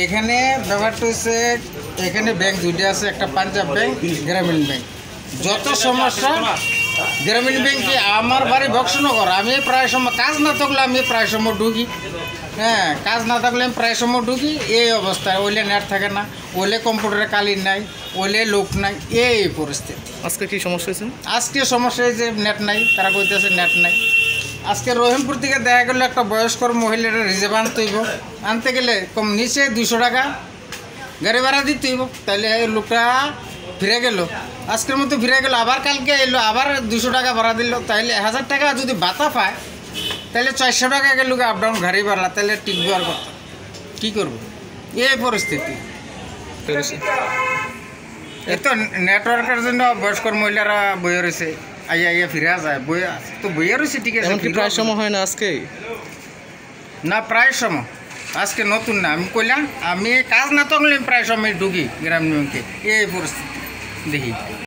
এখানে ব্যাপারটা হচ্ছে এখানে ব্যাংক দুইটা আছে, একটা পাঞ্জাব ব্যাংক, গ্রামীণ ব্যাংক। যত সমস্যা গ্রামীণ ব্যাংকে, আমার বাড়ি বক্সনগর, আমি প্রায় সময় কাজ না থাকলে আমি প্রায় সময় ঢুকি। হ্যাঁ, কাজ না থাকলে আমি প্রায় সময় ঢুকি। এই অবস্থায় ওইলে নেট থাকে না, ওইলে কম্পিউটারে কালির নাই, ওইলে লোক নাই, এই পরিস্থিতি। আজকে কি সমস্যা হয়েছে? আজকে সমস্যা যে নেট নাই, তারা কইতেছে নেট নাই। আজকে রহিমপুর থেকে দেখা গেলো একটা বয়স্কর মহিলার রিজার্ভ আনতে হইব, আনতে গেলে কম নিচে 200 টাকা গাড়ি ভাড়া দিতে হইব। তাহলে লোকটা ফিরে গেল, আজকের মতো ফিরে গেল, আবার কালকে এলো, আবার 200 টাকা ভাড়া দিল। তাহলে 1000 টাকা যদি ভাতা পায়, তাহলে 400 টাকা গেল আপ ডাউন গাড়ি ভাড়া, তাহলে টিকবো আর কত? কী করবো? এই পরিস্থিতি। এই তো নেটওয়ার্কের জন্য বয়স্কর মহিলারা বইয়ে রয়েছে, আইয়া আইয়া ফিরে যায়, বইয়ে রয়েছে। ঠিক আছে, প্রায় সময় হয় না আজকে? না, প্রায় সময় আজকে নতুন না। আমি কইলাম আমি কাজ না থাকলে প্রায় সময় ঢুকি গ্রামীণ ব্যাংকে, এই পরিস্থিতি দেখি।